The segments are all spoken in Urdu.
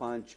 5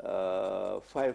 5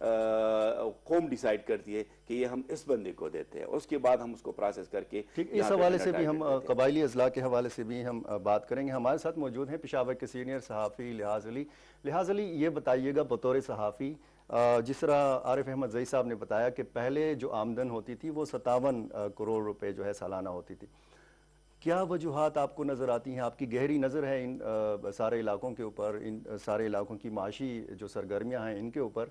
قوم ڈیسائیڈ کرتی ہے کہ یہ ہم اس بندے کو دیتے ہیں، اس کے بعد ہم اس کو پروسیس کر کے ٹھیک، اس حوالے سے بھی ہم قبائلی اضلاع کے حوالے سے بھی ہم بات کریں گے. ہمارے ساتھ موجود ہیں پشاور کے سینئر صحافی لحاظ علی. لحاظ علی، یہ بتائیے گا بطور صحافی، جس طرح عارف احمد زئی صاحب نے بتایا کہ پہلے جو آمدن ہوتی تھی وہ 57 کروڑ روپے جو ہے سالانہ ہوتی تھی. کیا وجوہات آپ کو نظر آتی ہیں؟ آپ کی گہری نظر ہے ان سارے علاقوں کے اوپر، ان سارے علاقوں کی معاشی جو سرگرمیاں ہیں ان کے اوپر.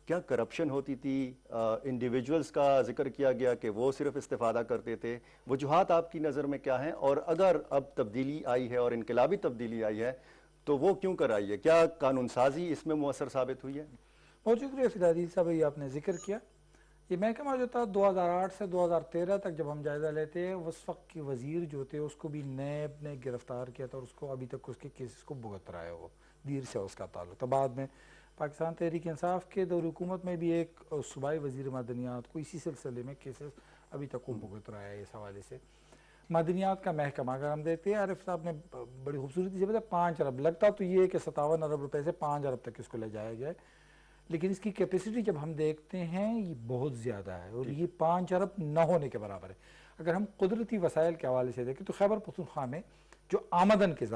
کیا کرپشن ہوتی تھی؟ انڈیویجولز کا ذکر کیا گیا کہ وہ صرف استفادہ کرتے تھے. وجوہات آپ کی نظر میں کیا ہیں؟ اور اگر اب تبدیلی آئی ہے اور انقلابی تبدیلی آئی ہے تو وہ کیوں کر آئی ہے؟ کیا قانون سازی اس میں مؤثر ثابت ہوئی ہے؟ بہت شکریہ فدادی صاحب، یہ آپ نے ذکر کیا. یہ محکمہ جو تھا 2008 سے 2013 تک جب ہم جائزہ لیتے ہیں، اس وقت کے وزیر جو تھے اس کو بھی نیب نے گرفتار کیا تھا اور اس کو ابھی تک اس کے کیسز کو بھگت رہا ہے. وہ دیر سے اس کا تعلق تھا. بعد میں پاکستان تحریک انصاف کے دور حکومت میں بھی ایک صوبائی وزیر معدنیات کو اسی سلسلے میں کیسز ابھی تک وہ بھگت رہا ہے. اس حوالے سے معدنیات کا محکمہ اگر ہم دیکھتے ہیں، عارف صاحب نے بڑی خوبصورتی سے بتایا 5 ارب لگتا تو یہ کہ 57 ارب روپے سے 5 ارب تک اس کو لے جایا گیا ہے، لیکن اس کی کیپیسٹی جب ہم دیکھتے ہیں یہ بہت زیادہ ہے اور یہ 5 ارب نہ ہونے کے برابر ہے. اگر ہم قدرتی وسائل کے حوالے سے دیکھیں تو خیبر پختونخوا میں جو آمدن کے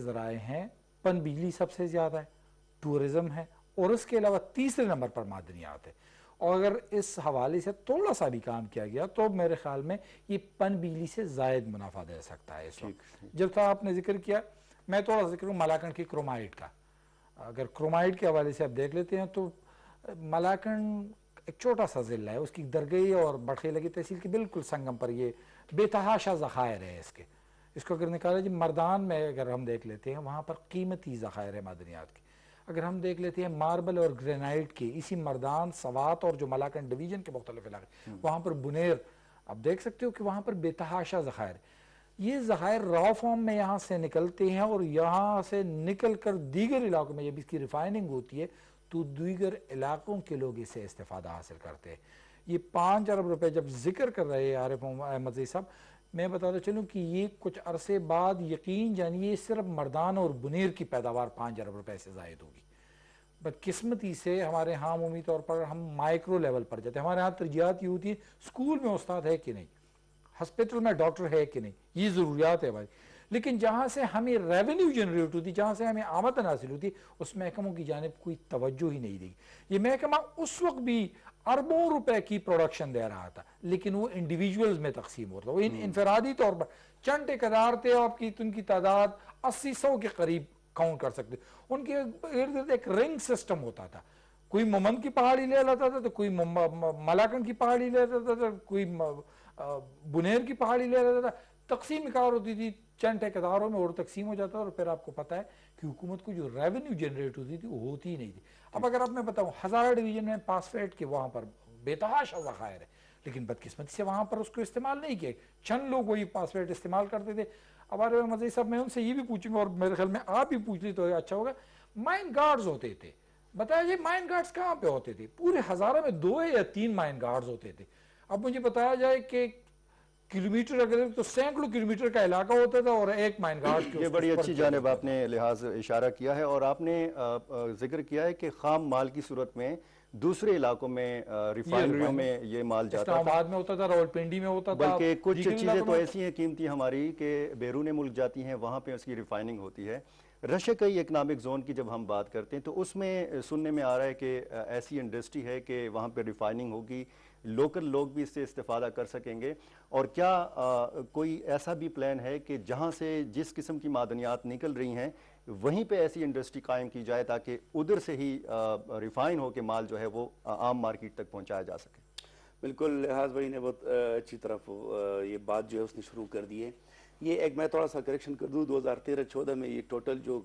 ذرائع ہیں، پن بجلی سب سے زیادہ ہے، ٹورزم ہے، اور اس کے علاوہ تیسرے نمبر پر معدنیات ہے. اور اگر اس حوالے سے تھوڑا سا بھی کام کیا گیا تو میرے خیال میں یہ پن بجلی سے زائد منافع دے سکتا ہے. اس وقت جب تھا آپ نے ذکر کیا، میں تھوڑا ذکر ہوں ملاکنڈ کی کرومائٹ کا. اگر کرومائٹ کے حوالے سے آپ دیکھ لیتے ہیں تو ملاکنڈ ایک چھوٹا سا ضلع ہے، اس کی درگئی اور بٹخیلہ کی تحصیل کی بالکل سنگم پر یہ بے تحاشا ذخائر ہے. اس کو اگر نکالا جائے مردان میں اگر ہم دیکھ لیتے ہیں وہاں پر قیمتی ذخائر ہے معدنیات کے. اگر ہم دیکھ لیتے ہیں ماربل اور گرینائٹ کے اسی مردان، سوات اور جو ملاکنڈ ڈویژن کے مختلف علاقے، وہاں پر بنیر آپ دیکھ سکتے ہو کہ وہاں پر بے تحاشا ذخائر. یہ ذخائر را فارم میں یہاں سے نکلتے ہیں اور یہاں سے نکل کر دیگر علاقوں میں جب اس کی ریفائننگ ہوتی ہے تو دیگر علاقوں کے لوگ اس سے استفادہ حاصل کرتے ہیں. یہ 5 ارب روپے جب ذکر کر رہے ہیں عارف احمد زئی صاحب، میں بتاتا چلوں کہ یہ کچھ عرصے بعد یقین جانیے صرف مردان اور بنیر کی پیداوار 5 ارب روپے سے زائد ہوگی. بدقسمتی سے ہمارے ہاں عمومی طور پر ہم مائکرو لیول پر جاتے ہیں. ہمارے ہاں ترجیحات یہ ہوتی ہے اسکول میں استاد ہے کہ نہیں، ہسپیٹل میں ڈاکٹر ہے کہ نہیں، یہ ضروریات ہے بھائی. لیکن جہاں سے ہمیں ریونیو جنریٹ ہوتی، جہاں سے ہمیں آمدن حاصل ہوتی، اس محکموں کی جانب کوئی توجہ ہی نہیں دی. یہ محکمہ اس وقت بھی اربوں روپے کی پروڈکشن دے رہا تھا لیکن وہ انڈیویجولز میں تقسیم ہوتا. وہ انفرادی طور پر چند ٹھیکیدار تھے، آپ کی ان کی تعداد 80-100 کے قریب کاؤنٹ کر سکتے. ان کے ارد گرد ایک رنگ سسٹم ہوتا تھا. کوئی ممند کی پہاڑی لے لیتا تھا تو کوئی ملاکنڈ کی پہاڑی لے لیتا تھا، کوئی بنیر کی پہاڑی لے لیتا تھا. تقسیم کار ہوتی تھی چند ٹھیکیداروں میں اور تقسیم ہو جاتا. اور پھر آپ کو پتا ہے کہ حکومت کو جو ریونیو جنریٹ ہوتی تھی وہ ہوتی ہی نہیں تھی. اب اگر آپ میں بتاؤں ہزارہ ڈویژن میں پاسفیٹ کے وہاں پر بے تحاشا ذخائر ہے، لیکن بدقسمتی سے وہاں پر اس کو استعمال نہیں کیا. چند لوگ وہی پاسفیٹ استعمال کرتے تھے. اب عارف احمد زئی صاحب میں ان سے یہ بھی پوچھوں گا اور میرے خیال میں آپ بھی پوچھ لی تو اچھا ہوگا، مائن گارڈز ہوتے تھے، بتایا جائے مائن گارڈز کہاں پہ ہوتے تھے؟ پورے ہزارہ میں 2 یا 3 مائن گارڈز ہوتے تھے. اب مجھے بتایا جائے کہ کلومیٹر اگر تو سینکڑوں کلومیٹر کا علاقہ ہوتا تھا اور ایک مائن گارڈ یہ بڑی اچھی جانب آپ نے لحاظ اشارہ کیا ہے. اور آپ نے ذکر کیا ہے کہ خام مال کی صورت میں دوسرے علاقوں میں ریفائنریوں میں یہ مال جاتا تھا، اسلام آباد میں ہوتا تھا، راولپنڈی میں ہوتا تھا، بلکہ کچھ چیزیں تو ایسی ہیں قیمتی ہماری کہ بیرون ملک جاتی ہیں، وہاں پہ اس کی ریفائننگ ہوتی ہے. رشیا کئی اکنامک زون کی جب ہم بات کرتے ہیں تو اس میں سننے میں آ رہا ہے کہ ایسی انڈسٹری ہے کہ وہاں پہ ریفائننگ ہوگی، لوکل لوگ بھی اس سے استفادہ کر سکیں گے. اور کیا کوئی ایسا بھی پلان ہے کہ جہاں سے جس قسم کی معدنیات نکل رہی ہیں وہیں پہ ایسی انڈسٹری قائم کی جائے تاکہ ادھر سے ہی ریفائن ہو کے مال جو ہے وہ عام مارکیٹ تک پہنچایا جا سکے؟ بالکل، لحاظ بھائی نے بہت اچھی طرف یہ بات جو ہے اس نے شروع کر دی ہے. یہ ایک میں تھوڑا سا کریکشن کر دوں، 2013-14 میں یہ ٹوٹل جو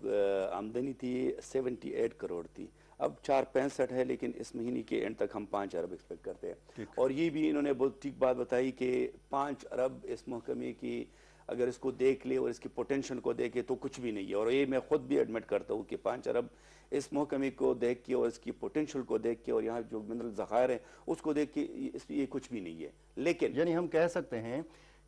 آمدنی تھی 78 کروڑ تھی. اب 465 ہے، لیکن اس مہینے کے اینڈ تک ہم 5 ارب ایکسپیکٹ کرتے ہیں. اور یہ بھی انہوں نے بہت ٹھیک بات بتائی کہ 5 ارب اس محکمے کی اگر اس کو دیکھ لے اور اس کی پوٹینشل کو دیکھے تو کچھ بھی نہیں ہے. اور یہ میں خود بھی ایڈمٹ کرتا ہوں کہ 5 ارب اس محکمے کو دیکھ کے اور اس کی پوٹینشل کو دیکھ کے اور یہاں جو منرل ذخائر ہیں اس کو دیکھ کے یہ کچھ بھی نہیں ہے. لیکن یعنی ہم کہہ سکتے ہیں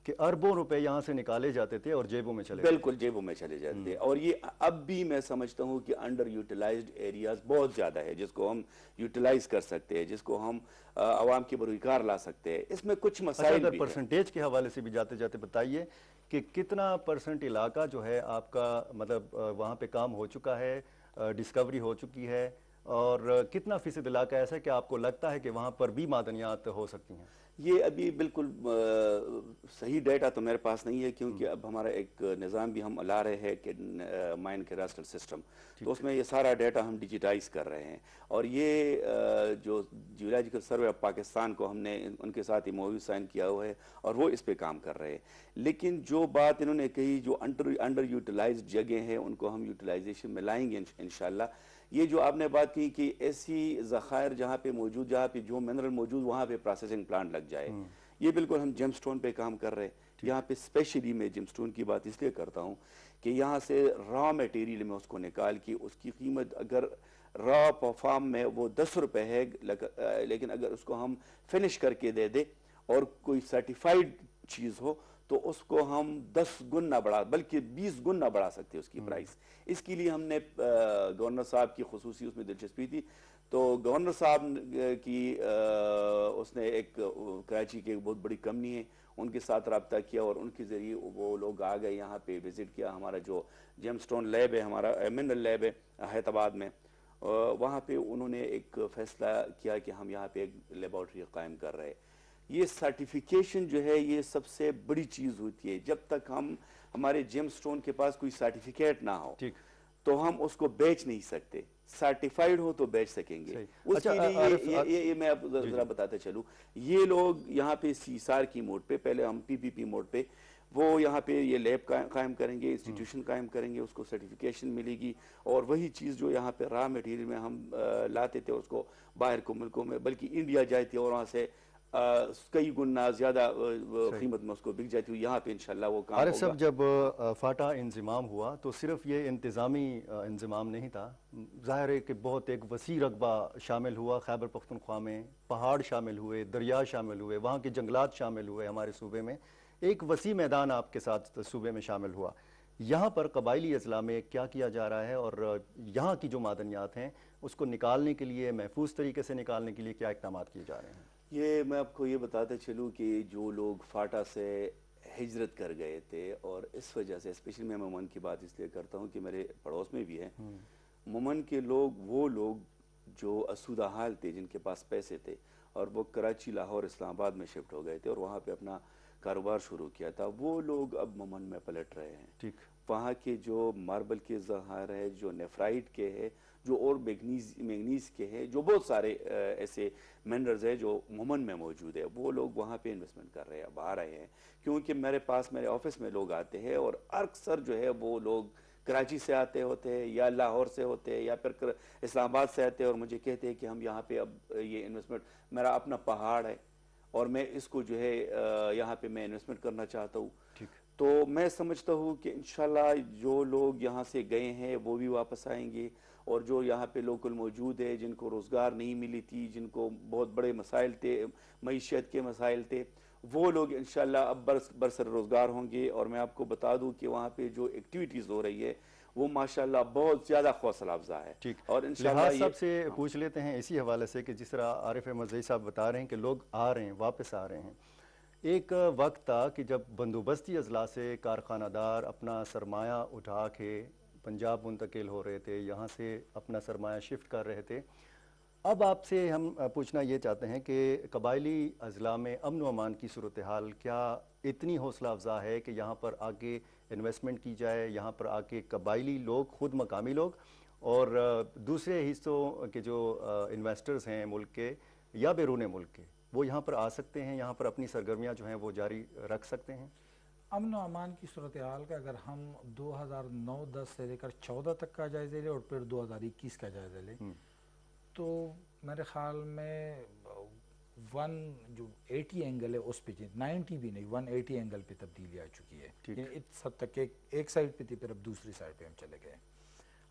کہ اربوں روپے یہاں سے نکالے جاتے تھے اور جیبوں میں چلے جاتے بالکل جیبوں میں چلے جاتے ہیں، اور یہ اب بھی میں سمجھتا ہوں کہ انڈر یوٹیلائزڈ ایریاز بہت زیادہ ہے جس کو ہم یوٹیلائز کر سکتے ہیں، جس کو ہم عوام کے بروئے کار لا سکتے ہیں۔ اس میں کچھ اچھا، مسائل اگر بھی ہیں۔ پرسنٹیج کے حوالے سے بھی جاتے جاتے بتائیے کہ کتنا پرسنٹ علاقہ جو ہے آپ کا مطلب وہاں پہ کام ہو چکا ہے، ڈسکوری ہو چکی ہے، اور کتنا فیصد علاقہ ایسا ہے کہ آپ کو لگتا ہے کہ وہاں پر بھی معدنیات ہو سکتی ہیں؟ یہ ابھی بالکل صحیح ڈیٹا تو میرے پاس نہیں ہے، کیونکہ اب ہمارا ایک نظام بھی ہم لا رہے ہیں کہ مائن کیڈاسٹرل سسٹم، تو اس میں یہ سارا ڈیٹا ہم ڈیجیٹائز کر رہے ہیں، اور یہ جو جیولوجیکل سروے آف پاکستان کو ہم نے ان کے ساتھ ایم او یو سائن کیا ہوا ہے، اور وہ اس پہ کام کر رہے ہیں۔ لیکن جو بات انہوں نے کہی، جو انڈر یوٹیلائزڈ جگہیں ہیں ان کو ہم یوٹیلائزیشن میں لائیں گے انشاءاللہ۔ یہ جو آپ نے بات کی کہ ایسی ذخائر جہاں پہ موجود، جہاں پہ جو منرل موجود وہاں پہ پروسیسنگ پلانٹ لگ جائے، یہ بالکل ہم جیم سٹون پہ کام کر رہے ہیں۔ یہاں پہ اسپیشلی میں جیم سٹون کی بات اس لیے کرتا ہوں کہ یہاں سے را میٹیریل میں اس کو نکال کے اس کی قیمت اگر را فارم میں وہ 10 روپے ہے، لیکن اگر اس کو ہم فنش کر کے دے دے اور کوئی سرٹیفائیڈ چیز ہو تو اس کو ہم 10 گن نہ بڑھا بلکہ 20 گن نہ بڑھا سکتے اس کی پرائس۔ اس کے لیے ہم نے گورنر صاحب کی خصوصی اس میں دلچسپی تھی، تو گورنر صاحب کی اس نے ایک کراچی کی ایک بہت بڑی کمپنی ہے ان کے ساتھ رابطہ کیا، اور ان کے ذریعے وہ لوگ آ گئے یہاں پہ وزٹ کیا۔ ہمارا جو جیم سٹون لیب ہے، ہمارا منرل لیب ہے حیدر آباد میں، وہاں پہ انہوں نے ایک فیصلہ کیا کہ ہم یہاں پہ ایک لیبارٹری قائم کر رہے ہیں۔ یہ سرٹیفیکیشن جو ہے یہ سب سے بڑی چیز ہوتی ہے۔ جب تک ہمارے جیم سٹون کے پاس کوئی سرٹیفکیٹ نہ ہو تو ہم اس کو بیچ نہیں سکتے، سرٹیفائیڈ ہو تو بیچ سکیں گے۔ اس کے لیے یہ میں اب ذرا بتاتے چلوں، یہ لوگ یہاں پہ سی سار کی موڈ پہ، پہلے ہم پی پی پی موڈ پہ، وہ یہاں پہ یہ لیب قائم کریں گے، انسٹیٹیوشن قائم کریں گے، اس کو سرٹیفیکیشن ملے گی، اور وہی چیز جو یہاں پہ را میٹیریل میں ہم لاتے تھے اس کو باہر کو ملکوں میں بلکہ انڈیا جائے تھے اور وہاں سے کئی گنا زیادہ قیمت میں اس کو بک جاتی ہوئی، یہاں پہ انشاءاللہ وہ کام عارف ہوگا۔ صاحب، جب فاٹا انضمام ہوا تو صرف یہ انتظامی انضمام نہیں تھا، ظاہر ہے کہ بہت ایک وسیع رقبہ شامل ہوا خیبر پختونخوا میں، پہاڑ شامل ہوئے، دریا شامل ہوئے، وہاں کے جنگلات شامل ہوئے ہمارے صوبے میں، ایک وسیع میدان آپ کے ساتھ صوبے میں شامل ہوا۔ یہاں پر قبائلی اضلاع میں کیا کیا جا رہا ہے، اور یہاں کی جو معدنیات ہیں اس کو نکالنے کے لیے، محفوظ طریقے سے نکالنے کے لیے کیا اقدامات کیے جا رہے ہیں؟ یہ میں آپ کو یہ بتاتے چلوں کہ جو لوگ فاٹا سے ہجرت کر گئے تھے، اور اس وجہ سے اسپیشلی میں مومن کی بات اس لیے کرتا ہوں کہ میرے پڑوس میں بھی ہے مومن کے لوگ، وہ لوگ جو اسودہ حال تھے، جن کے پاس پیسے تھے، اور وہ کراچی، لاہور، اسلام آباد میں شفٹ ہو گئے تھے اور وہاں پہ اپنا کاروبار شروع کیا تھا، وہ لوگ اب مومن میں پلٹ رہے ہیں۔ ٹھیک، وہاں کے جو ماربل کے ذخائر ہے، جو نیفرائٹ کے ہے، جو اور مینگنیز کے ہے، جو بہت سارے ایسے منرلز ہیں جو مومن میں موجود ہے، وہ لوگ وہاں پہ انویسٹمنٹ کر رہے ہیں، اب آ رہے ہیں، کیونکہ میرے پاس، میرے آفس میں لوگ آتے ہیں، اور اکثر جو ہے وہ لوگ کراچی سے آتے ہوتے ہیں یا لاہور سے ہوتے ہیں یا پھر اسلام آباد سے آتے ہیں، اور مجھے کہتے ہیں کہ ہم یہاں پہ اب یہ انویسٹمنٹ، میرا اپنا پہاڑ ہے اور میں اس کو جو ہے یہاں پہ میں انویسٹمنٹ کرنا چاہتا ہوں۔ تو میں سمجھتا ہوں کہ انشاءاللہ جو لوگ یہاں سے گئے ہیں وہ بھی واپس آئیں گے، اور جو یہاں پہ لوکل موجود ہے، جن کو روزگار نہیں ملی تھی، جن کو بہت بڑے مسائل تھے، معیشت کے مسائل تھے، وہ لوگ انشاءاللہ اب برسر روزگار ہوں گے۔ اور میں آپ کو بتا دوں کہ وہاں پہ جو ایکٹیویٹیز ہو رہی ہے وہ ماشاءاللہ بہت زیادہ حوصلہ افزا ہے، ٹھیک، اور انشاءاللہ لحاظ یہ صاحب سے پوچھ لیتے ہیں اسی حوالے سے کہ جس طرح عارف احمد زئی صاحب بتا رہے ہیں کہ لوگ آ رہے ہیں، واپس آ رہے ہیں۔ ایک وقت تھا کہ جب بندوبستی اضلاع سے کارخانہ دار اپنا سرمایہ اٹھا کے پنجاب منتقل ہو رہے تھے، یہاں سے اپنا سرمایہ شفٹ کر رہے تھے۔ اب آپ سے ہم پوچھنا یہ چاہتے ہیں کہ قبائلی اضلاع میں امن و امان کی صورتحال کیا اتنی حوصلہ افزا ہے کہ یہاں پر آ کے انویسٹمنٹ کی جائے، یہاں پر آ کے قبائلی لوگ، خود مقامی لوگ اور دوسرے حصوں کے جو انویسٹرز ہیں ملک کے یا بیرون ملک کے، وہ یہاں پر آ سکتے ہیں، یہاں پر اپنی سرگرمیاں جو ہیں وہ جاری رکھ سکتے ہیں؟ امن و امان کی صورتحال کا اگر ہم 2009-10 سے لے کر 14 تک کا جائزہ لیں اور پھر 2021 کا جائزہ لیں تو میرے خیال میں 180 اینگل ہے اس پہ 90 بھی نہیں 180 اینگل پہ تبدیلی آ چکی ہے، یعنی اس حد تک ایک سائڈ پہ تھی پھر اب دوسری سائڈ پہ ہم چلے گئے۔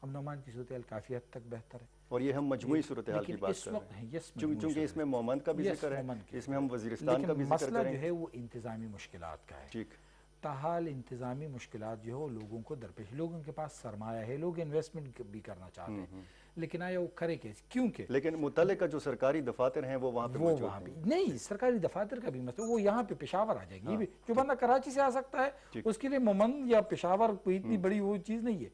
امن و امان کی صورتحال کافی حد تک بہتر ہے. اور یہ ہم مجموعی صورتحال کی بات کر رہے ہیں چونکہ اس میں مومن کا بھی ذکر ہے, اس میں ہم وزیرستان کا بھی ذکر کریں. مسئلہ جو ہے وہ انتظامی مشکلات کا ہے. ٹھیک, تاحال انتظامی مشکلات جو ہے وہ لوگوں کو درپیش, لوگوں کے پاس سرمایہ ہے, لوگ انویسٹمنٹ بھی کرنا چاہتے ہیں, لیکن آیا وہ کرے کیسے, کیونکہ لیکن متعلقہ جو سرکاری دفاتر ہیں وہ وہاں پہ موجود ہیں. نہیں, سرکاری دفاتر کا بھی مسئلہ وہ یہاں پہ پشاور آ جائے گی. بھی جو بندہ کراچی سے آ سکتا ہے اس کے لیے مومند یا پشاور کوئی اتنی بڑی وہ چیز نہیں ہے.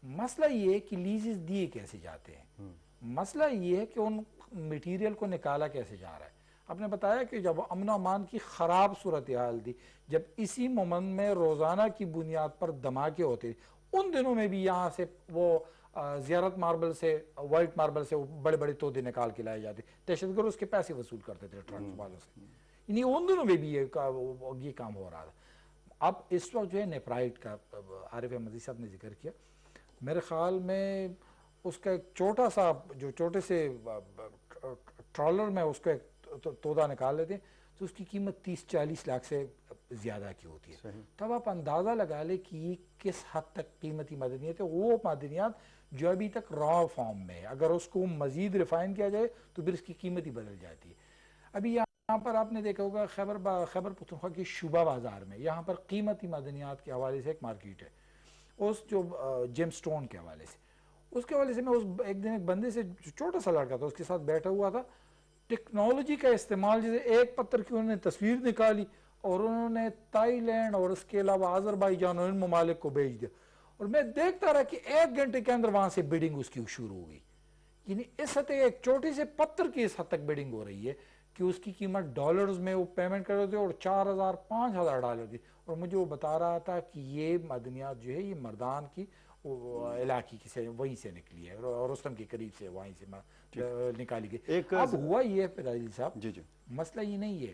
مسئلہ یہ ہے کہ لیزز دیے کیسے جاتے ہیں, مسئلہ یہ ہے کہ ان میٹیریل کو نکالا کیسے جا رہا ہے. آپ نے بتایا کہ جب امن و امان کی خراب صورتحال تھی, جب اسی مومند میں روزانہ کی بنیاد پر دھماکے ہوتے تھے, ان دنوں میں بھی یہاں سے وہ زیارت ماربل سے, وائٹ ماربل سے بڑے بڑے تودے نکال کے لائے جاتے, دہشت گرد اس کے پیسے وصول کرتے تھے ٹرکس والوں سے. یعنی ان دنوں میں بھی یہ کام ہو رہا تھا. اب اس وقت جو ہے نیپرائٹ کا عارف احمدی صاحب نے ذکر کیا, میرے خیال میں اس کا ایک چھوٹا سا جو چھوٹے سے ٹرالر میں اس کو ایک تودا نکال لیتے ہیں تو اس کی قیمت 30-40 لاکھ سے زیادہ کی ہوتی ہے. تب آپ اندازہ لگا لیں کہ یہ کس حد تک قیمتی معدنیات ہے. وہ معدنیات جو ابھی تک را فارم میں ہے, اگر اس کو مزید ریفائن کیا جائے تو پھر اس کی قیمت ہی بدل جاتی ہے. ابھی یہاں پر آپ نے دیکھا ہوگا خیبر پختونخوا کی شوبہ بازار میں, یہاں پر قیمتی معدنیات کے حوالے سے ایک مارکیٹ ہے, اس جو جیم سٹون کے حوالے سے, اس کے حوالے سے میں ایک دن ایک بندے سے, چھوٹا سا لڑکا تھا, اس کے ساتھ بیٹھا ہوا تھا. ٹیکنالوجی کا استعمال, جیسے ایک پتھر کی انہوں نے تصویر نکالی اور انہوں نے تائی لینڈ اور اس کے علاوہ آذربائیجان اور ان ممالک کو بھیج دیا, اور میں دیکھتا رہا کہ 1 گھنٹے کے اندر وہاں سے بیڈنگ اس کی شروع ہو گئی. یعنی اس حد تک ایک چھوٹی سے پتھر کی اس حد تک بیڈنگ ہو رہی ہے کہ اس کی قیمت ڈالرز میں وہ پیمنٹ کر رہے تھے اور $4,000-5,000 تھی. اور مجھے وہ بتا رہا تھا کہ یہ معدنیات جو ہے یہ مردان کی علاقے کی سے وہیں سے نکلی ہے, رستم کے قریب سے وہیں سے نکالی گئی. اب ہوا یہ ہے فدائی صاحب, مسئلہ یہ نہیں ہے,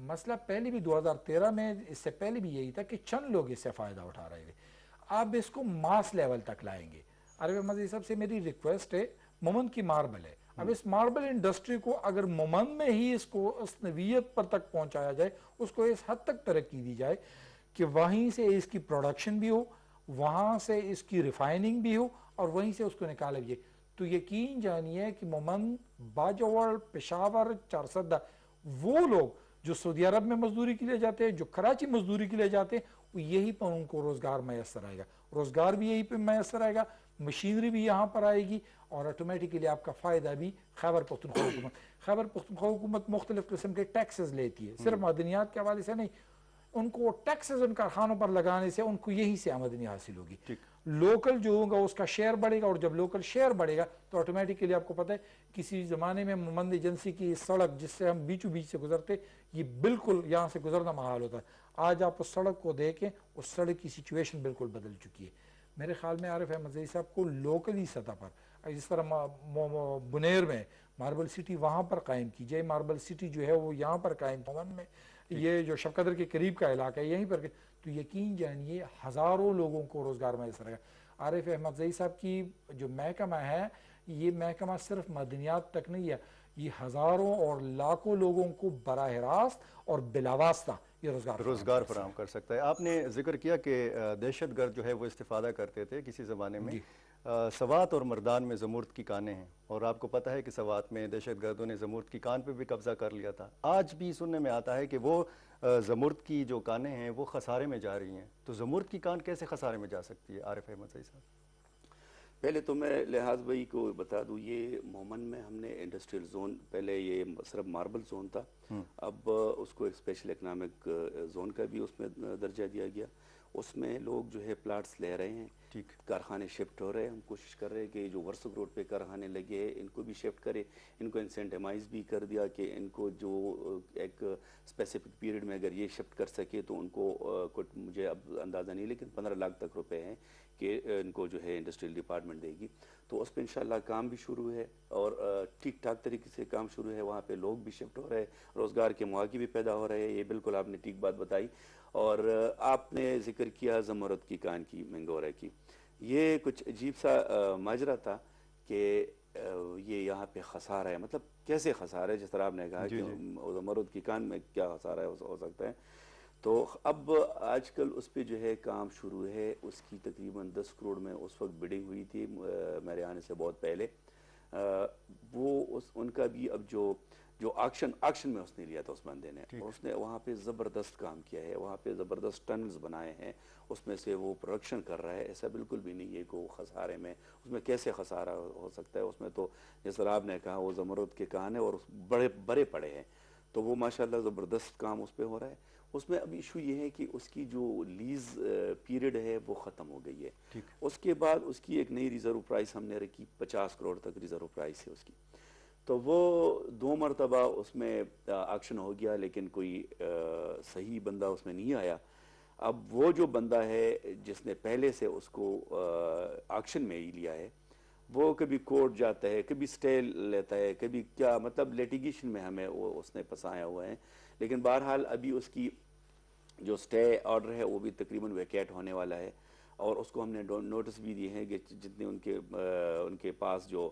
مسئلہ پہلے بھی 2013 میں, اس سے پہلے بھی یہی تھا کہ چند لوگ اس سے فائدہ اٹھا رہے تھے. اب اس کو ماس لیول تک لائیں گے. عارف احمدی صاحب سے میری ریکویسٹ ہے, مومند کی ماربل ہے, اب اس ماربل انڈسٹری کو اگر مومند میں ہی اس کو اس نوعیت پر تک پہنچایا جائے, اس کو اس حد تک ترقی دی جائے کہ وہیں سے اس کی پروڈکشن بھی ہو, وہاں سے اس کی ریفائننگ بھی ہو, اور وہیں سے اس کو نکالا بھی, تو یقین جانیے کہ مومند, باجوڑ, پشاور, چارسدہ, وہ لوگ جو سعودی عرب میں مزدوری کے لیے جاتے ہیں, جو کراچی مزدوری کے لیے جاتے ہیں, وہ یہی پر ان کو روزگار میسر آئے گا. روزگار بھی یہی پہ میسر آئے گا, مشینری بھی یہاں پر آئے گی, اور آٹومیٹکلی آپ کا فائدہ بھی خیبر پختونخوا حکومت. خیبر پختونخوا حکومت مختلف قسم کے ٹیکسز لیتی ہے, صرف معدنیات کے حوالے سے نہیں, ان کو ٹیکسز ان کارخانوں پر لگانے سے ان کو یہی سے آمدنی حاصل ہوگی. لوکل جو ہوگا اس کا شیئر بڑھے گا, اور جب لوکل شیئر بڑھے گا تو آٹومیٹکلی آپ کو پتہ ہے کسی زمانے میں مومند ایجنسی کی سڑک جس سے ہم بیچوں بیچ سے گزرتے, یہ بالکل یہاں سے گزرنا محال ہوتا ہے. آج آپ اس سڑک کو دیکھیں, اس سڑک کی سچویشن بالکل بدل چکی ہے. میرے خیال میں عارف احمد زئی صاحب کو لوکلی سطح پر, جس طرح بنیر میں ماربل سٹی وہاں پر قائم کی جائے, ماربل سٹی جو ہے وہ یہاں پر قائم, مومند میں یہ جو شب قدر کے قریب کا علاقہ ہے یہیں پر, تو یقین جانیے ہزاروں لوگوں کو روزگار میسر آئے گا. عارف احمد زئی صاحب کی جو محکمہ ہے, یہ محکمہ صرف معدنیات تک نہیں ہے, یہ ہزاروں اور لاکھوں لوگوں کو براہ راست اور بلا واسطہ یہ روزگار فراہم کر سکتا ہے. آپ نے ذکر کیا کہ دہشت گرد جو ہے وہ استفادہ کرتے تھے کسی زمانے میں. سوات اور مردان میں زمرد کی کانیں ہیں, اور آپ کو پتہ ہے کہ سوات میں دہشت گردوں نے زمرد کی کان پہ بھی قبضہ کر لیا تھا. آج بھی سننے میں آتا ہے کہ وہ زمرد کی جو کانیں ہیں وہ خسارے میں جا رہی ہیں. تو زمرد کی کان کیسے خسارے میں جا سکتی ہے عارف احمد زئی صاحب؟ پہلے تو میں لحاظ بھائی کو بتا دوں, یہ مومن میں ہم نے انڈسٹریل زون, پہلے یہ صرف ماربل زون تھا, اب اس کو ایک اسپیشل اکنامک زون کا بھی اس میں درجہ دیا گیا. اس میں لوگ جو ہے پلاٹس لے رہے ہیں, کارخانے شفٹ ہو رہے ہیں. ہم کوشش کر رہے ہیں کہ جو ورسک روڈ پہ کارخانے لگے ہیں ان کو بھی شفٹ کرے, ان کو انسینٹیمائز بھی کر دیا کہ ان کو جو ایک اسپیسیفک پیریڈ میں اگر یہ شفٹ کر سکے تو ان کو مجھے اب اندازہ نہیں, لیکن 15 لاکھ تک روپے ہیں کہ ان کو جو ہے انڈسٹریل ڈپارٹمنٹ دے گی. تو اس پہ انشاءاللہ کام بھی شروع ہے, اور ٹھیک ٹھاک طریقے سے کام شروع ہے. وہاں پہ لوگ بھی شفٹ ہو رہے ہیں, روزگار کے مواقع بھی پیدا ہو رہے ہیں. یہ بالکل آپ نے ٹھیک بات بتائی. اور آپ نے ذکر کیا زمرد کی کان کی, منگورے کی, یہ کچھ عجیب سا ماجرا تھا کہ یہ یہاں پہ خسارہ ہے. مطلب کیسے خسارہ ہے, جس طرح آپ نے کہا کہ زمرد کی کان میں کیا خسارہ ہو سکتا ہے. تو اب آج کل اس پہ جو ہے کام شروع ہے. اس کی تقریباً 10 کروڑ میں اس وقت بڈنگ ہوئی تھی میرے آنے سے بہت پہلے. وہ ان کا بھی اب جو آکشن میں اس نے لیا تھا اس بندے نے, اور اس نے وہاں پہ زبردست کام کیا ہے, وہاں پہ زبردست ٹنلز بنائے ہیں, اس میں سے وہ پروڈکشن کر رہا ہے. ایسا بالکل بھی نہیں ہے کہ وہ خسارے میں, اس میں کیسے خسارہ ہو سکتا ہے, اس میں تو جس طرح آپ نے کہا وہ زمرد کے کان ہیں اور بڑے بڑے پڑے ہیں, تو وہ ماشاءاللہ زبردست کام اس پہ ہو رہا ہے. اس میں اب ایشو یہ ہے کہ اس کی جو لیز پیریڈ ہے وہ ختم ہو گئی ہے. اس کے بعد اس کی ایک نئی ریزرو پرائس ہم نے رکھی, 50 کروڑ تک ریزرو پرائس ہے اس کی. تو وہ 2 مرتبہ اس میں آکشن ہو گیا, لیکن کوئی صحیح بندہ اس میں نہیں آیا. اب وہ جو بندہ ہے جس نے پہلے سے اس کو آکشن میں ہی لیا ہے, وہ کبھی کورٹ جاتا ہے, کبھی سٹے لیتا ہے, کبھی کیا مطلب لیٹیگیشن میں ہمیں اس نے پھنسایا ہوا ہے. لیکن بہرحال ابھی اس کی جو سٹے آرڈر ہے وہ بھی تقریباً ویکیٹ ہونے والا ہے, اور اس کو ہم نے نوٹس بھی دیے ہیں کہ جتنے ان کے پاس جو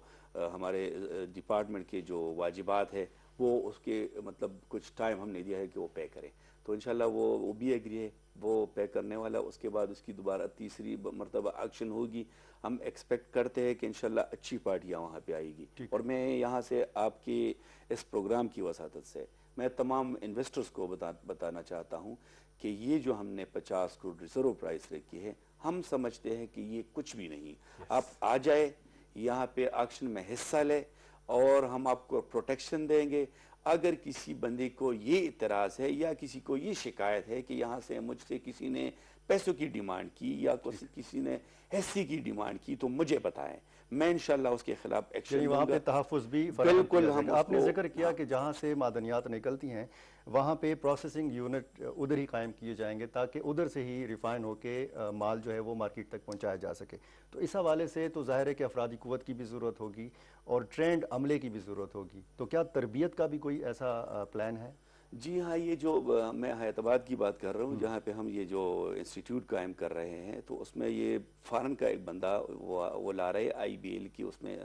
ہمارے ڈپارٹمنٹ کے جو واجبات ہے وہ اس کے مطلب کچھ ٹائم ہم نے دیا ہے کہ وہ پے کریں. تو انشاءاللہ وہ بھی ایگری ہے, وہ پے کرنے والا. اس کے بعد اس کی دوبارہ تیسری مرتبہ آکشن ہوگی. ہم ایکسپیکٹ کرتے ہیں کہ انشاءاللہ اچھی پارٹیاں وہاں پہ آئے گی. اور میں یہاں سے آپ کے اس پروگرام کی وساطت سے میں تمام انویسٹرز کو بتانا چاہتا ہوں کہ یہ جو ہم نے 50 کروڑ ریزرو پرائس رکھی ہے, ہم سمجھتے ہیں کہ یہ کچھ بھی نہیں. آپ آ جائے یہاں پہ آکشن میں حصہ لے, اور ہم آپ کو پروٹیکشن دیں گے. اگر کسی بندے کو یہ اعتراض ہے یا کسی کو یہ شکایت ہے کہ یہاں سے مجھ سے کسی نے پیسوں کی ڈیمانڈ کی یا کسی نے حصے کی ڈیمانڈ کی, تو مجھے بتائیں, میں انشاءاللہ اس کے خلاف ایکشن یعنی لوں گا. وہاں پہ تحفظ بھی فراہم بالکل کیا جائے گا. آپ نے ذکر کیا ہاں کہ جہاں سے معدنیات نکلتی ہیں وہاں پہ پروسیسنگ یونٹ ادھر ہی قائم کیے جائیں گے تاکہ ادھر سے ہی ریفائن ہو کے مال جو ہے وہ مارکیٹ تک پہنچایا جا سکے. تو اس حوالے سے تو ظاہر ہے کہ افرادی قوت کی بھی ضرورت ہوگی اور ٹرینڈ عملے کی بھی ضرورت ہوگی. تو کیا تربیت کا بھی کوئی ایسا پلان ہے؟ جی ہاں, یہ جو میں حیات آباد کی بات کر رہا ہوں جہاں پہ ہم یہ جو انسٹیٹیوٹ قائم کر رہے ہیں, تو اس میں یہ فارن کا ایک بندہ وہ لا رہے IBL کی, اس میں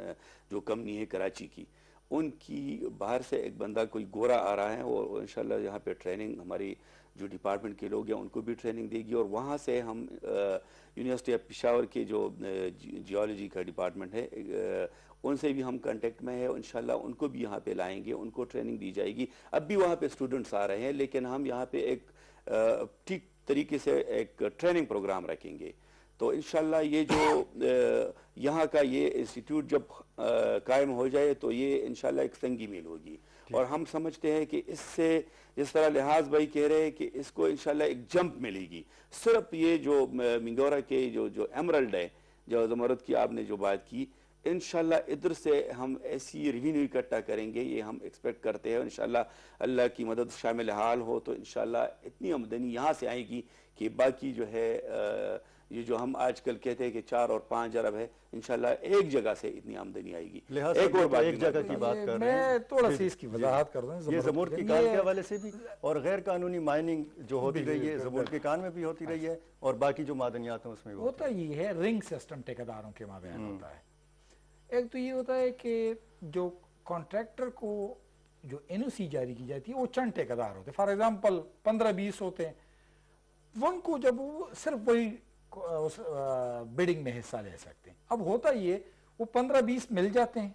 جو کمپنی ہے کراچی کی, ان کی باہر سے ایک بندہ کوئی گورا آ رہا ہے, اور انشاءاللہ یہاں پہ ٹریننگ ہماری جو ڈپارٹمنٹ کے لوگ ہیں ان کو بھی ٹریننگ دے گی. اور وہاں سے ہم یونیورسٹی آف پشاور کے جو جیولوجی کا ڈپارٹمنٹ ہے ان سے بھی ہم کانٹیکٹ میں ہے, انشاءاللہ ان کو بھی یہاں پہ لائیں گے, ان کو ٹریننگ دی جائے گی. اب بھی وہاں پہ اسٹوڈنٹس آ رہے ہیں, لیکن ہم یہاں پہ ایک ٹھیک طریقے سے ایک ٹریننگ پروگرام رکھیں گے. تو انشاءاللہ یہ جو یہاں کا یہ انسٹیٹیوٹ جب قائم ہو جائے تو یہ انشاءاللہ ایک سنگی میل ہوگی. اور ہم سمجھتے ہیں کہ اس سے جس طرح لحاظ بھائی کہہ رہے ہیں کہ اس کو انشاءاللہ ایک جمپ ملے گی. صرف یہ جو منگورا کے جو ایمرلڈ ہے, جو زمرد کی آپ نے جو بات کی, انشاءاللہ ادھر سے ہم ایسی ریونیو اکٹھا کریں گے, یہ ہم ایکسپیکٹ کرتے ہیں. انشاءاللہ اللہ کی مدد شامل حال ہو تو انشاءاللہ اتنی آمدنی یہاں سے آئے گی کہ باقی جو ہے یہ جو ہم آج کل کہتے ہیں کہ 4 اور 5 ارب ہے, انشاءاللہ ایک جگہ سے اتنی آمدنی آئے گی. ایک اور ایک جگہ کی بات کر رہے ہیں, میں تھوڑا سی اس کی وضاحت کر دوں. یہ زمرد کی کان کے حوالے سے بھی, اور غیر قانونی مائننگ جو ہوتی رہی ہے زمرد کے کان میں بھی ہوتی رہی ہے, اور باقی جو معدنیات ہیں اس میں بھی ہوتا یہ ہے رنگ سسٹم ٹھیکیداروں کے مابین ہوتا ہے. ایک تو یہ ہوتا ہے کہ جو کانٹریکٹر کو جو NOC جاری کی جاتی ہے وہ چند ٹھیکیدار ہوتے ہیں, فار ایگزامپل 15-20 ہوتے ہیں. ان کو جب وہ صرف وہی اس بیڈنگ میں حصہ لے سکتے ہیں. اب ہوتا یہ وہ 15-20 مل جاتے ہیں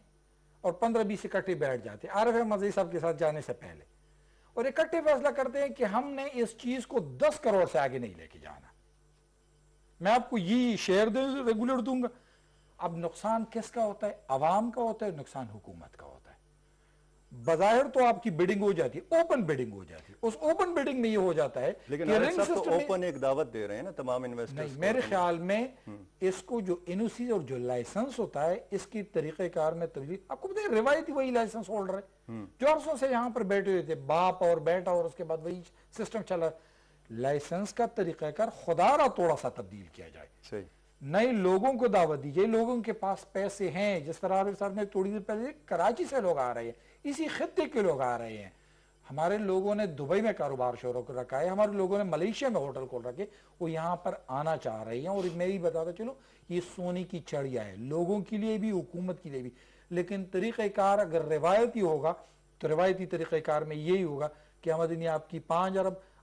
اور 15-20 اکٹھے بیٹھ جاتے ہیں RFI مزید صاحب کے ساتھ جانے سے پہلے, اور اکٹھے فیصلہ کرتے ہیں کہ ہم نے اس چیز کو 10 کروڑ سے آگے نہیں لے کے جانا, میں آپ کو یہ شیئر ریگولر دوں گا. اب نقصان کس کا ہوتا ہے؟ عوام کا ہوتا ہے, نقصان حکومت کا ہوتا ہے. بظاہر تو آپ کی بیڈنگ ہو جاتی ہے, اوپن بیڈنگ ہو جاتی ہے. اس اوپن بیڈنگ میں یہ ہو جاتا ہے لیکن عارف صاحب تو اوپن ایک دعوت دے رہے ہیں نا تمام انویسٹرز کو. میرے خیال میں اس کو جو NOC اور جو لائسنس ہوتا ہے اس کی طریقہ کار میں تبدیلی, آپ کو پتہ ہے روایتی وہی لائسنس ہولڈر ہے جو عرصوں سے یہاں پر بیٹھے ہوئے تھے, باپ اور بیٹا, اور اس کے بعد وہی سسٹم چلا. لائسنس کا طریقہ کار خدا را تھوڑا سا تبدیل کیا جائے, صحیح, نئے لوگوں کو دعوت دی جائے. لوگوں کے پاس پیسے ہیں, جس طرح عارف صاحب نے تھوڑی دیر پہلے کراچی سے لوگ آ رہے ہیں, اسی خطے کے لوگ آ رہے ہیں. ہمارے لوگوں نے دبئی میں کاروبار شروع کر رکھا ہے, ہمارے لوگوں نے ملیشیا میں ہوٹل کھول رکھے, وہ یہاں پر آنا چاہ رہے ہیں. اور میں بھی بتاتا چلو یہ سونے کی چڑیا ہے, لوگوں کے لیے بھی حکومت کے لیے بھی. لیکن طریقہ کار اگر روایتی ہوگا تو روایتی طریقہ کار میں یہی ہوگا کہ آمدنی آپ کی 5 ارب,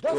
10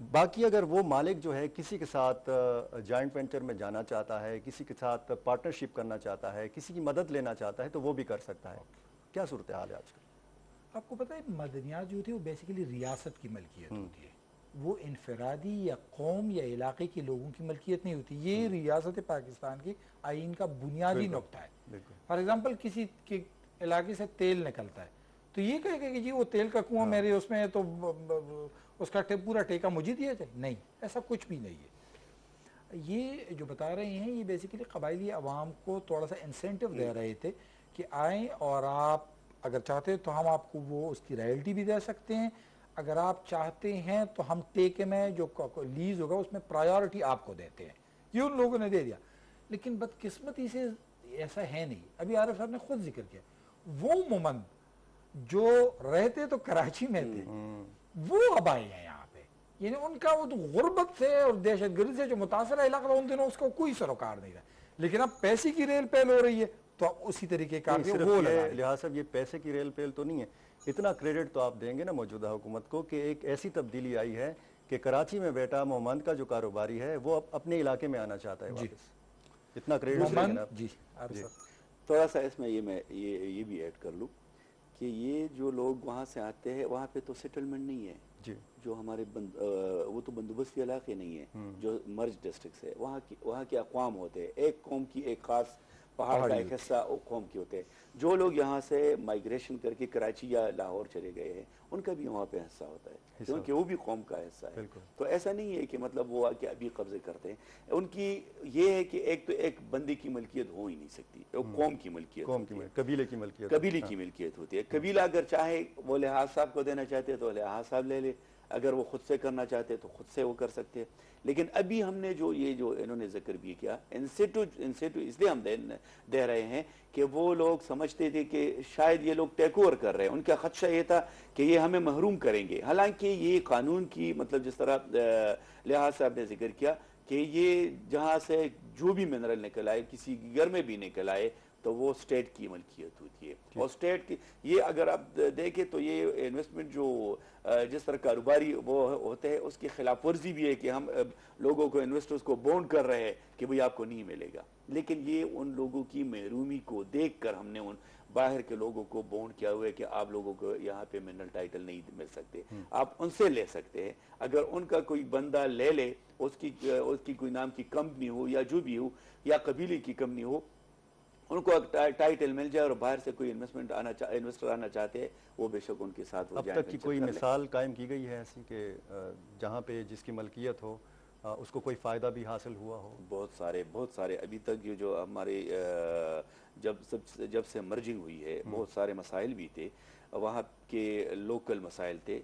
باقی اگر وہ مالک جو ہے کسی کے ساتھ جوائنٹ وینچر میں جانا چاہتا ہے، کسی کے ساتھ پارٹنرشپ کرنا چاہتا ہے، کسی کی مدد لینا چاہتا ہے تو وہ بھی کر سکتا ہے. کیا صورتحال ہے آج کل؟ آپ کو پتہ ہے مدنیات جو ہوتی ہے وہ بیسیکلی ریاست کی ملکیت ہوتی ہے، وہ انفرادی یا قوم یا علاقے کے لوگوں کی ملکیت نہیں ہوتی. یہ ریاست پاکستان کی آئین کا بنیادی نقطہ ہے. بالکل. فار ایگزامپل کسی کے علاقے سے تیل نکلتا ہے تو یہ کہے گا کہ جی وہ تیل کا کنواں میرے اس میں ہے تو اس کا پورا ٹیکہ مجھے دیا جائے. نہیں، ایسا کچھ بھی نہیں ہے. یہ جو بتا رہے ہیں یہ بیسیکلی قبائلی عوام کو تھوڑا سا انسینٹیو دے رہے تھے کہ آئیں اور آپ اگر چاہتے ہیں تو ہم آپ کو وہ اس کی رائلٹی بھی دے سکتے ہیں، اگر آپ چاہتے ہیں تو ہم ٹیکے میں جو لیز ہوگا اس میں پرائیورٹی آپ کو دیتے ہیں. یہ ان لوگوں نے دے دیا. لیکن بدقسمتی سے ایسا ہے نہیں. ابھی عارف صاحب نے خود ذکر کیا وہ مومن جو رہتے تو کراچی میں تھے وہ اب آئے ہیں یہاں پہ، یعنی ان کا وہ غربت سے اور دہشت گردی سے جو متاثرہ علاقہ تھا ان دنوں اس کو کوئی سروکار نہیں تھا. لیکن اب پیسے کی ریل پیل ہو رہی ہے تو اب اسی طریقے کا لہٰذا صاحب یہ پیسے کی ریل پیل تو نہیں ہے. اتنا کریڈٹ تو آپ دیں گے نا موجودہ حکومت کو کہ ایک ایسی تبدیلی آئی ہے کہ کراچی میں بیٹا محمد کا جو کاروباری ہے وہ اپنے علاقے میں آنا چاہتا ہے واپس. اتنا کریڈٹ دیں گے نا. جی تھوڑا سا اس میں یہ بھی ایڈ کر لوں کہ یہ جو لوگ وہاں سے آتے ہیں وہاں پہ تو سیٹلمنٹ نہیں ہے. جی. جو ہمارے وہ تو بندوبستی علاقے نہیں ہیں جو مرج ڈسٹرکٹس ہے، وہاں کے اقوام ہوتے ہیں، ایک قوم کی ایک خاص پہاڑ کا ایک حصہ قوم کی ہوتے ہیں. جو لوگ یہاں سے مائگریشن کر کے کراچی یا لاہور چلے گئے ہیں ان کا بھی وہاں پہ حصہ ہوتا ہے کیونکہ وہ بھی قوم کا حصہ ہے. تو ایسا نہیں ہے کہ مطلب وہ آ کے ابھی قبضے کرتے ہیں. ان کی یہ ہے کہ ایک تو ایک بندے کی ملکیت ہو ہی نہیں سکتی، قوم کی ملکیت ہوتی ہے، قبیلے کی ملکیت، قبیلے کی ملکیت ہوتی ہے. قبیلہ اگر چاہے وہ لحاظ صاحب کو دینا چاہتے ہیں تو لحاظ صاحب لے لے، اگر وہ خود سے کرنا چاہتے تو خود سے وہ کر سکتے ہیں. لیکن ابھی ہم نے جو انہوں نے ذکر بھی کیا انسیٹو اس لیے ہم دے رہے ہیں کہ وہ لوگ سمجھتے تھے کہ شاید یہ لوگ ٹیک اوور کر رہے ہیں. ان کا خدشہ یہ تھا کہ یہ ہمیں محروم کریں گے. حالانکہ یہ قانون کی مطلب جس طرح لحاظ صاحب نے ذکر کیا کہ یہ جہاں سے جو بھی منرل نکل آئے کسی گھر میں بھی نکل آئے تو وہ اسٹیٹ کی ملکیت ہوتی ہے. اور اسٹیٹ کی یہ اگر آپ دیکھیں تو یہ انویسٹمنٹ جو جس طرح کاروباری وہ ہوتے ہیں اس کی خلاف ورزی بھی ہے کہ ہم لوگوں کو انویسٹرز کو بونڈ کر رہے ہیں کہ بھئی آپ کو نہیں ملے گا. لیکن یہ ان لوگوں کی محرومی کو دیکھ کر ہم نے ان باہر کے لوگوں کو بونڈ کیا ہوا ہے کہ آپ لوگوں کو یہاں پہ منرل ٹائٹل نہیں مل سکتے، آپ ان سے لے سکتے ہیں. اگر ان کا کوئی بندہ لے لے اس کی کوئی نام کی کمپنی ہو یا جو بھی ہو یا قبیلے کی کمپنی ہو، ان کو ٹائٹل مل جائے اور باہر سے کوئی انویسٹر آنا چاہتے ہیں وہ بے شک ان کے ساتھ ہو جائے. اب تک کی کوئی مثال قائم کی گئی ہے ایسی کہ جہاں پہ جس کی ملکیت ہو اس کو کوئی فائدہ بھی حاصل ہوا ہو؟ بہت سارے ابھی تک یہ جو ہمارے جب سے مرجنگ ہوئی ہے بہت سارے مسائل بھی تھے. وہاں کے لوکل مسائل تھے،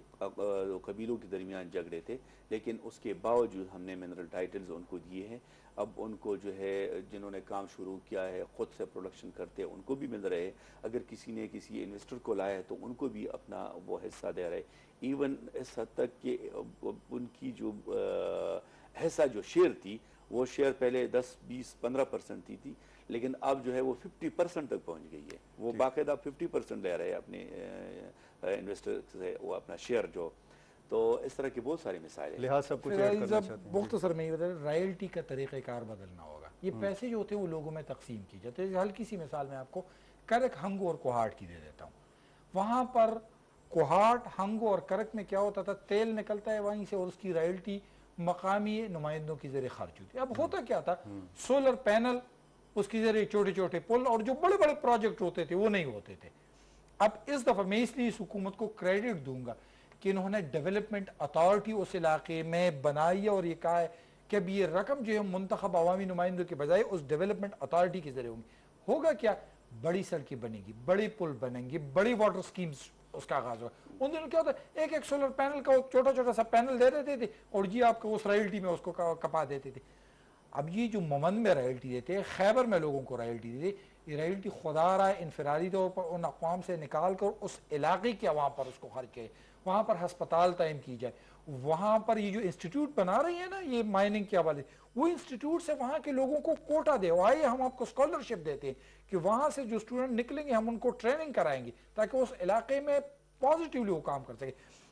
قبیلوں کے درمیان جھگڑے تھے، لیکن اس کے باوجود ہم نے منرل ٹائٹلز ان کو دیے ہیں. اب ان کو جو ہے جنہوں نے کام شروع کیا ہے خود سے پروڈکشن کرتے ہیں ان کو بھی مل رہے ہیں. اگر کسی نے کسی انویسٹر کو لایا ہے تو ان کو بھی اپنا وہ حصہ دے رہے. ایون اس حد تک کہ ان کی جو حصہ جو شیئر تھی وہ شیئر پہلے 10-20-15% تھی لیکن اب جو ہے وہ 50% تک پہنچ گئی ہے. وہ باقاعدہ 50% لے رہے ہیں اپنے انویسٹر سے وہ اپنا شیئر جو. تو اس طرح کی بہت ساری مثالیں ہیں. لحاظ سب کچھ ایڈ کرنا چاہتے ہیں. مختصر میں یہ بتا رہے رائلٹی کا طریقہ کار بدلنا ہوگا. یہ پیسے جو ہوتے ہیں وہ لوگوں میں تقسیم کی جاتے ہیں. ہلکی سی مثال میں آپ کو کرک، ہنگو اور کوہاٹ کی دے دیتا ہوں. وہاں پر کوہاٹ، ہنگو اور کرک میں کیا ہوتا تھا، تیل نکلتا ہے وہیں سے اور اس کی رائلٹی مقامی نمائندوں کی ذریعے خرچ ہوتی ہے. اب ہوتا کیا تھا، سولر پینل، اس کی ذریعے چھوٹے چھوٹے پل اور جو بڑے بڑے پروجیکٹ ہوتے تھے وہ نہیں ہوتے تھے. اب اس دفعہ میں اس لیے اس حکومت کو کریڈٹ دوں گا کہ انہوں نے ڈیولپمنٹ اتھارٹی اس علاقے میں بنائی ہے اور یہ کہا ہے کہ اب یہ رقم جو ہے منتخب عوامی نمائندوں کے بجائے اس ڈیولپمنٹ اتھارٹی کے ذریعے ہوگی. ہوگا کیا، بڑی سڑکیں بنے گی، بڑی پل بنیں گی، بڑی واٹر سکیمز اس کا آغاز ہوگا. ان دنوں کیا ہوتا ہے ایک سولر پینل کا چھوٹا چھوٹا سا پینل دے دیتے تھے اور جی آپ کو اس رائلٹی میں اس کو کپا دیتے تھے. اب یہ جو مومند میں رائلٹی دیتے ہیں، خیبر میں لوگوں کو رائلٹی دیتے، یہ رائلٹی خدا رہا ہے انفرادی طور پر ان اقوام سے نکال کر اس علاقے کے عوام پر اس کو خرچ کرے. وہاں پر ہسپتال قائم کی جائے، وہاں پر یہ جو انسٹیٹیوٹ بنا رہی ہیں نا یہ مائننگ کے حوالے، وہ انسٹیٹیوٹ سے وہاں کے لوگوں کو کوٹا دے. آئیے ہم آپ کو اسکالرشپ دیتے ہیں کہ وہاں سے جو اسٹوڈنٹ نکلیں گے ہم ان کو ٹریننگ کرائیں گے تاکہ اس علاقے میں پازیٹیولی وہ کام کر سکے.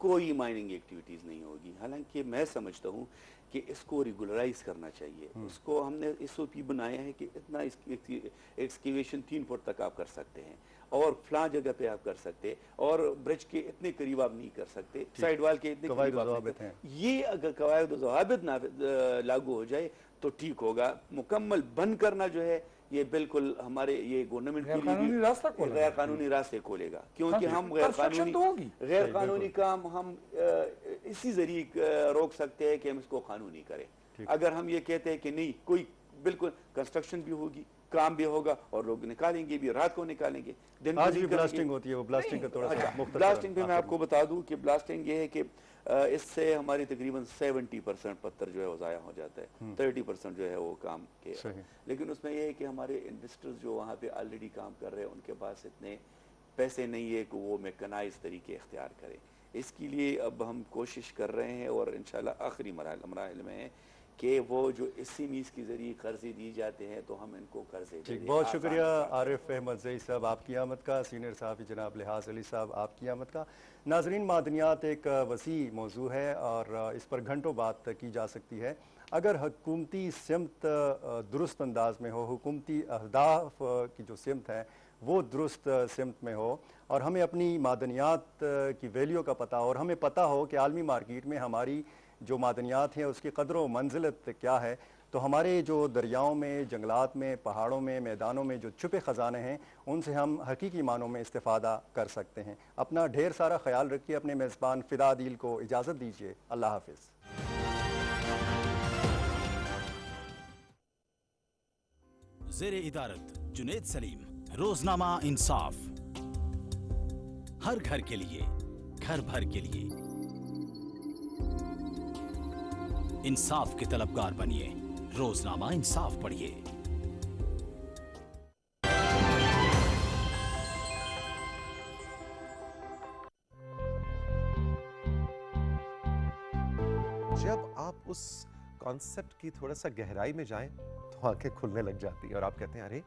کوئی مائننگ ایکٹیویٹیز نہیں ہوگی. حالانکہ میں سمجھتا ہوں کہ اس کو ریگولرائز کرنا چاہیے. اس کو ہم نے ایس او پی بنایا ہے کہ اتنا ایکسکیویشن 3 فٹ تک آپ کر سکتے ہیں اور فلاں جگہ پہ آپ کر سکتے اور برج کے اتنے قریب آپ نہیں کر سکتے, سائڈ وال کے اتنے قریب آپ نہیں کر سکتے. یہ اگر قواعد و ضوابط لاگو ہو جائے تو ٹھیک ہوگا. مکمل بند کرنا جو ہے یہ بالکل ہمارے یہ گورنمنٹ کے لیے غیر قانونی راستے کھولے گا, کیونکہ ہم غیر قانونی کام ہم اسی ذریعے روک سکتے ہیں کہ ہم اس کو قانونی کریں. اگر ہم یہ کہتے ہیں کہ نہیں, کوئی بالکل کنسٹرکشن بھی ہوگی, کام بھی ہوگا اور لوگ نکالیں گے بھی, رات کو نکالیں گے, دن آج بھی بلاسٹنگ ہوتی ہے. وہ بلاسٹنگ کا تھوڑا سا مختصر بلاسٹنگ پہ میں آپ کو بتا دوں کہ بلاسٹنگ یہ ہے کہ اس سے ہماری تقریباً 70% پتھر جو ہے وہ ضائع ہو جاتا ہے, 30% جو ہے وہ کام کے. لیکن اس میں یہ ہے کہ ہمارے انویسٹرز جو وہاں پہ آلریڈی کام کر رہے ہیں ان کے پاس اتنے پیسے نہیں ہے کہ وہ میکنائز طریقے اختیار کریں. اس کے لیے اب ہم کوشش کر رہے ہیں اور انشاءاللہ آخری مراحل میں ہے کہ وہ جو SMEs کے ذریعے قرضے دیے جاتے ہیں تو ہم ان کو قرضے دیں. بہت شکریہ عارف احمد زئی صاحب آپ کی آمد کا, سینئر صحافی جناب لحاظ علی صاحب آپ کی آمد کا. ناظرین, معدنیات ایک وسیع موضوع ہے اور اس پر گھنٹوں بات کی جا سکتی ہے. اگر حکومتی سمت درست انداز میں ہو, حکومتی اہداف کی جو سمت ہے وہ درست سمت میں ہو اور ہمیں اپنی معدنیات کی ویلیو کا پتہ ہو اور ہمیں پتہ ہو کہ عالمی مارکیٹ میں ہماری جو معدنیات ہیں اس کی قدر و منزلت کیا ہے, تو ہمارے جو دریاؤں میں, جنگلات میں, پہاڑوں میں, میدانوں میں جو چھپے خزانے ہیں ان سے ہم حقیقی معنوں میں استفادہ کر سکتے ہیں. اپنا ڈھیر سارا خیال رکھیے. اپنے میزبان فدا عدیل کو اجازت دیجیے. اللہ حافظ. زیر ادارت جنید سلیم, روزنامہ انصاف, ہر گھر کے لیے, گھر بھر کے لیے. انصاف کے طلبگار بنیے, روزنامہ انصاف پڑھیے. جب آپ اس کانسیپٹ کی تھوڑا سا گہرائی میں جائیں تو آنکھیں کھلنے لگ جاتی ہیں اور آپ کہتے ہیں ارے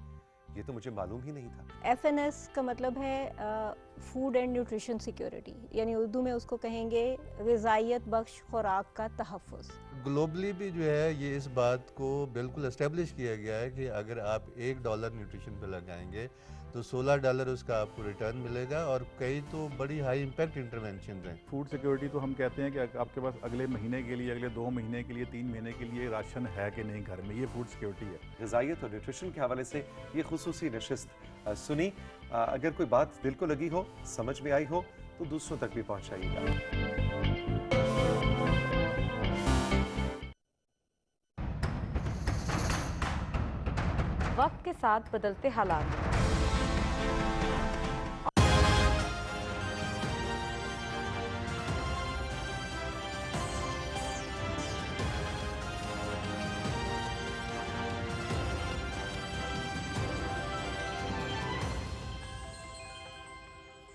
یہ تو مجھے معلوم ہی نہیں تھا. FNS کا مطلب ہے فوڈ اینڈ نیوٹریشن سیکیورٹی, یعنی اردو میں اس کو کہیں گے غذائیت بخش خوراک کا تحفظ. گلوبلی بھی جو ہے یہ اس بات کو بالکل اسٹیبلش کیا گیا ہے کہ اگر آپ $1 نیوٹریشن پہ لگائیں گے تو $16 اس کا آپ کو ریٹرن ملے گا, اور کئی تو بڑی ہائی امپیکٹ انٹرونشنز ہیں. فوڈ سیکیورٹی تو ہم کہتے ہیں کہ آپ کے پاس اگلے مہینے کے لیے, اگلے 2 مہینے کے لیے, 3 مہینے کے لیے راشن ہے کہ نہیں گھر میں, یہ فوڈ سیکیورٹی ہے. غذائیت اور نیوٹریشن کے حوالے سے یہ خصوصی نشست سنی. اگر کوئی بات دل کو لگی ہو, سمجھ میں آئی ہو تو دوسروں تک بھی پہنچائیے گا. وقت کے ساتھ بدلتے حالات,